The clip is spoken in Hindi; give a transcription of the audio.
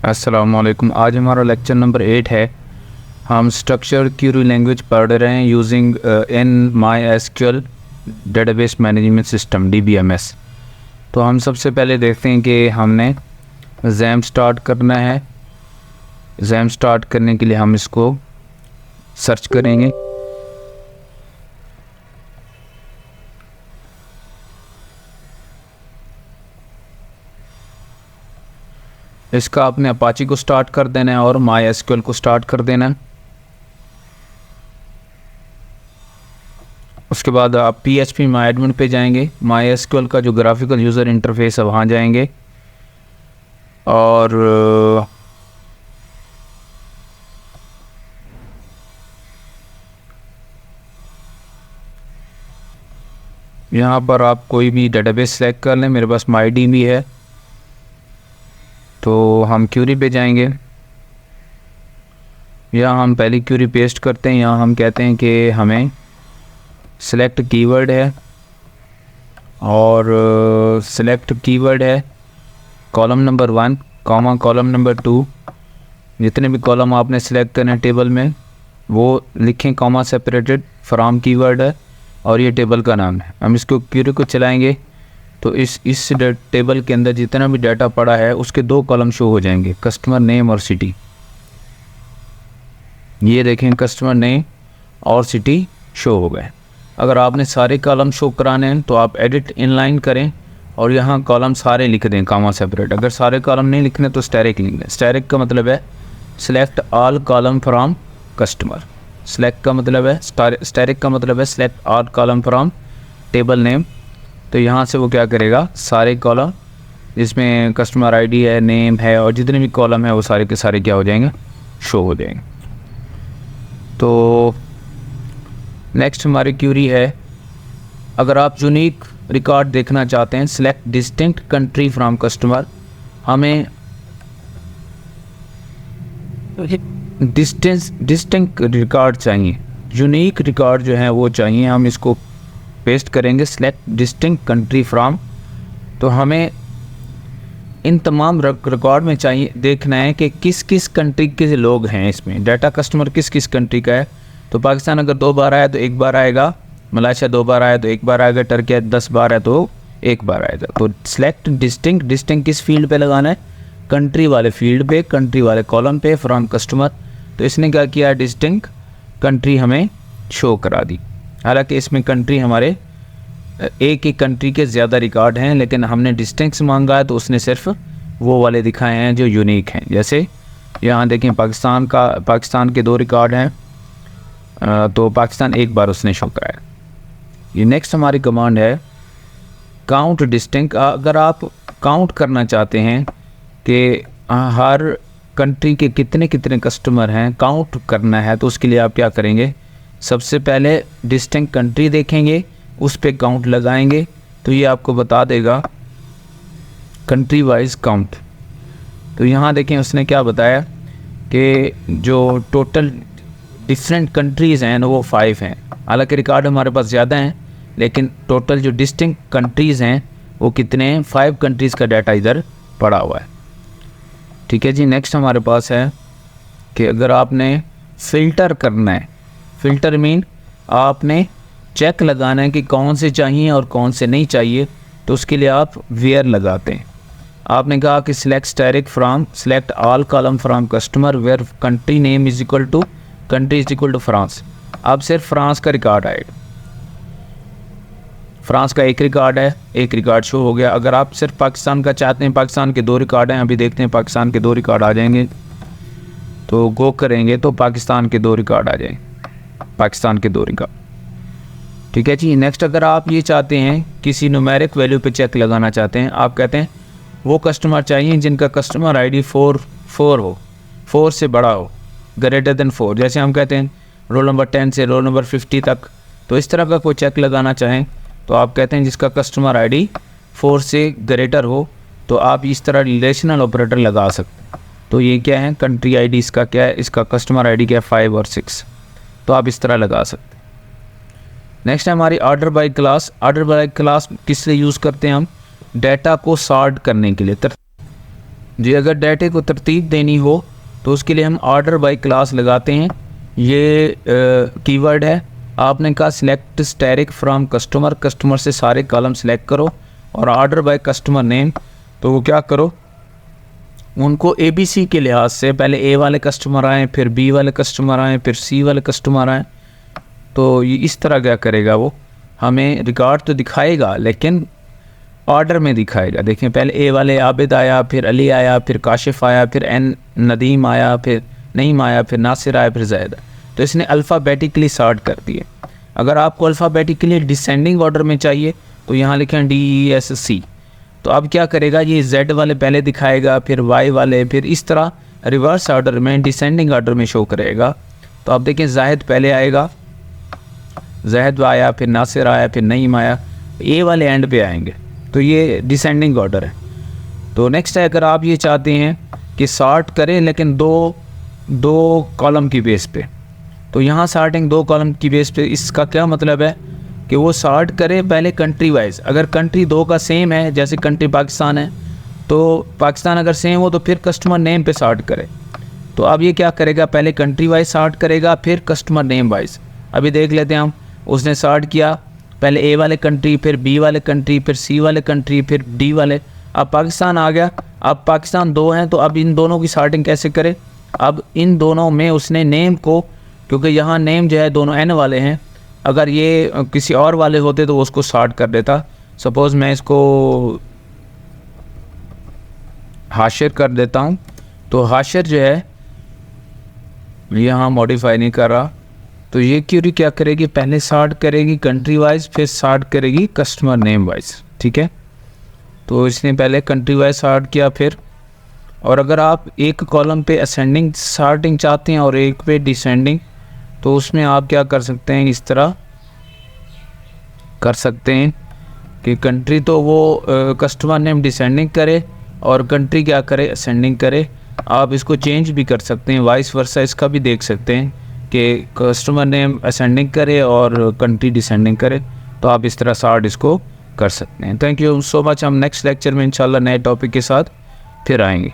अस्सलामुअलैकुम। आज हमारा लेक्चर नंबर 8 है। हम स्ट्रक्चर क्यूरी लैंग्वेज पढ़ रहे हैं using in my SQL database management system DBMS। तो हम सबसे पहले देखते हैं कि हमने जैम स्टार्ट करना है। जैम स्टार्ट करने के लिए हम इसको सर्च करेंगे। इसका आपने अपाची को स्टार्ट कर देना है और माई एसक्यूएल को स्टार्ट कर देना है। उसके बाद आप PHP माई एडमिन पे जाएंगे। माई एसक्यूएल का जो ग्राफिकल यूज़र इंटरफेस है वहाँ जाएंगे और यहाँ पर आप कोई भी डेटाबेस सेलेक्ट कर लें। मेरे पास MyDB है तो हम क्यूरी पे जाएंगे। यहाँ हम पहली क्यूरी पेस्ट करते हैं। यहाँ हम कहते हैं कि हमें सेलेक्ट कीवर्ड है और सेलेक्ट कीवर्ड है column number 1 comma column number 2। जितने भी कॉलम आपने सेलेक्ट करने हैं टेबल में वो लिखें कॉमा सेपरेटेड फ्रॉम कीवर्ड है और ये टेबल का नाम है। हम इसको क्यूरी को चलाएंगे तो इस टेबल के अंदर जितना भी डाटा पड़ा है उसके 2 कॉलम शो हो जाएंगे, कस्टमर नेम और सिटी। ये देखें कस्टमर नेम और सिटी शो हो गए। अगर आपने सारे कॉलम शो कराने हैं तो आप एडिट इनलाइन करें और यहाँ कॉलम सारे लिख दें कॉमा सेपरेट। अगर सारे कॉलम नहीं लिखने तो स्टैटिक लिख दें। स्टैटिक का मतलब है select all column from customer. Select का मतलब है स्टैटिक का मतलब है select all column from table name. तो यहाँ से वो क्या करेगा, सारे कॉलम जिसमें कस्टमर आईडी है, नेम है और जितने भी कॉलम है वो सारे के सारे क्या हो जाएंगे, शो हो जाएंगे। तो नेक्स्ट हमारी क्यूरी है, अगर आप यूनिक रिकॉर्ड देखना चाहते हैं select distinct country from customer. हमें डिस्टिंक्ट रिकॉर्ड चाहिए, यूनिक रिकॉर्ड जो है वो चाहिए। हम इसको पेस्ट करेंगे सिलेक्ट डिस्टिंक्ट कंट्री फ्रॉम। तो हमें इन तमाम रिकॉर्ड में चाहिए देखना है कि किस किस कंट्री के लोग हैं इसमें, डाटा कस्टमर किस किस कंट्री का है। तो पाकिस्तान अगर 2 बार आया तो 1 बार आएगा, मलेशिया 2 बार आया तो 1 बार आएगा, टर्की 10 बार है तो 1 बार आएगा। तो सिलेक्ट डिस्टिंक्ट किस फील्ड पे लगाना है, कंट्री वाले फील्ड पे, कंट्री वाले कॉलम पे फ्रॉम कस्टमर। तो इसने क्या किया, डिस्टिंक्ट कंट्री हमें शो करा दी। हालांकि इसमें कंट्री हमारे एक ही कंट्री के ज़्यादा रिकॉर्ड हैं, लेकिन हमने डिस्टिंक्ट मांगा है तो उसने सिर्फ वो वाले दिखाए हैं जो यूनिक हैं। जैसे यहाँ देखें पाकिस्तान के 2 रिकॉर्ड हैं तो पाकिस्तान 1 बार उसने शो कराया। ये नेक्स्ट हमारी कमांड है काउंट डिस्टिंक्ट। अगर आप काउंट करना चाहते हैं कि हर कंट्री के कितने कितने कस्टमर हैं, काउंट करना है, तो उसके लिए आप क्या करेंगे, सबसे पहले डिस्टिंक्ट कंट्री देखेंगे, उस पे काउंट लगाएंगे तो ये आपको बता देगा कंट्री वाइज काउंट। तो यहाँ देखें उसने क्या बताया कि जो टोटल डिफरेंट कंट्रीज़ हैं वो 5 हैं। हालांकि रिकॉर्ड हमारे पास ज़्यादा हैं लेकिन टोटल जो डिस्टिंक्ट कंट्रीज़ हैं वो कितने हैं, 5 कंट्रीज़ का डाटा इधर पड़ा हुआ है। ठीक है जी। नेक्स्ट हमारे पास है कि अगर आपने फ़िल्टर करना है, फ़िल्टर मीन आपने चेक लगाना है कि कौन से चाहिए और कौन से नहीं चाहिए, तो उसके लिए आप वेयर लगाते हैं। आपने कहा कि select static from select all column from customer where country name is equal to country is equal to France. अब सिर्फ फ्रांस का रिकॉर्ड आएगा, फ्रांस का 1 रिकॉर्ड है, 1 रिकॉर्ड शो हो गया। अगर आप सिर्फ पाकिस्तान का चाहते हैं, पाकिस्तान के 2 रिकॉर्ड हैं, अभी देखते हैं पाकिस्तान के 2 रिकॉर्ड आ जाएंगे तो गो करेंगे तो पाकिस्तान के 2 रिकॉर्ड आ जाएंगे, पाकिस्तान के 2 रिकॉर्ड। ठीक है जी। नेक्स्ट अगर आप ये चाहते हैं किसी न्यूमेरिक वैल्यू पे चेक लगाना चाहते हैं, आप कहते हैं वो कस्टमर चाहिए जिनका कस्टमर आईडी 4 हो, 4 से बड़ा हो, ग्रेटर देन 4। जैसे हम कहते हैं रोल नंबर 10 से रोल नंबर 50 तक। तो इस तरह का कोई चेक लगाना चाहें तो आप कहते हैं जिसका कस्टमर आईडी 4 से ग्रेटर हो, तो आप इस तरह रिलेशनल ऑपरेटर लगा सकते हैं। तो ये क्या है, कंट्री आईडी इसका क्या है, इसका कस्टमर आईडी क्या है 5 और 6, तो आप इस तरह लगा सकते हैं। नेक्स्ट है हमारी order by class. Order by class किस लिए यूज़ करते हैं हम, डाटा को सॉर्ट करने के लिए, जी अगर डाटे को तरतीब देनी हो तो उसके लिए हम ऑर्डर बाय क्लास लगाते हैं। ये कीवर्ड है। आपने कहा select static from customer, customer से सारे कॉलम सेलेक्ट करो और ऑर्डर बाय कस्टमर नेम, तो वो क्या करो, उनको ABC के लिहाज से पहले A वाले कस्टमर आए, फिर B वाले कस्टमर आए, फिर C वाले कस्टमर आए। तो ये इस तरह क्या करेगा, वो हमें रिकॉर्ड तो दिखाएगा लेकिन ऑर्डर में दिखाएगा। देखें पहले A वाले आबिद आया, फिर अली आया, फिर काशिफ आया, फिर नदीम आया, फिर नईम आया, फिर नासिर आया, फिर जैद। तो इसने अल्फ़ाबेटिकली सॉर्ट कर दिए। अगर आपको अल्फ़ाबेटिकली डिसेंडिंग ऑर्डर में चाहिए तो यहाँ लिखें DESC। तो अब क्या करेगा, ये Z वाले पहले दिखाएगा, फिर Y वाले, फिर इस तरह रिवर्स ऑर्डर में डिसेंडिंग ऑर्डर में शो करेगा। तो आप देखें जाहिद पहले आएगा, जाहिद आया, फिर नासिर आया, फिर नईम आया, A वाले एंड पे आएंगे। तो ये डिसेंडिंग ऑर्डर है। तो नेक्स्ट है, अगर आप ये चाहते हैं कि सॉर्ट करें लेकिन दो कॉलम की बेस पे, तो यहाँ सॉर्टिंग 2 कॉलम की बेस पे, इसका क्या मतलब है कि वो सॉर्ट करे पहले कंट्री वाइज। अगर कंट्री 2 का सेम है, जैसे कंट्री पाकिस्तान है, तो पाकिस्तान अगर सेम हो तो फिर कस्टमर नेम पे सॉर्ट करे। तो अब ये क्या करेगा, पहले कंट्री वाइज सॉर्ट करेगा, फिर कस्टमर नेम वाइज। अभी देख लेते हैं हम, उसने सॉर्ट किया पहले A वाले कंट्री, फिर B वाले कंट्री, फिर C वाले कंट्री, फिर D वाले। अब पाकिस्तान आ गया। अब पाकिस्तान 2 हैं, तो अब इन दोनों की सॉर्टिंग कैसे करे, अब इन दोनों में उसने नेम को, क्योंकि यहाँ नेम जो है दोनों N वाले हैं, अगर ये किसी और वाले होते तो उसको सॉर्ट कर देता। सपोज़ मैं इसको हाशिर कर देता हूँ, तो हाशिर जो है यहाँ मॉडिफाई नहीं कर रहा, तो ये क्यूरी क्या करेगी, पहले सॉर्ट करेगी कंट्री वाइज, फिर सॉर्ट करेगी कस्टमर नेम वाइज। ठीक है, तो इसने पहले कंट्री वाइज सॉर्ट किया फिर। और अगर आप एक कॉलम पे असेंडिंग सॉर्टिंग चाहते हैं और एक पे डिसेंडिंग, तो उसमें आप क्या कर सकते हैं, इस तरह कर सकते हैं कि कंट्री तो वो कस्टमर नेम डिसेंडिंग करे और कंट्री क्या करे, असेंडिंग करे। आप इसको चेंज भी कर सकते हैं, वाइस वर्सा इसका भी देख सकते हैं कि कस्टमर नेम असेंडिंग करे और कंट्री डिसेंडिंग करे। तो आप इस तरह सॉर्ट इसको कर सकते हैं। Thank you so much. हम नेक्स्ट लेक्चर में इंशाल्लाह नए टॉपिक के साथ फिर आएंगे।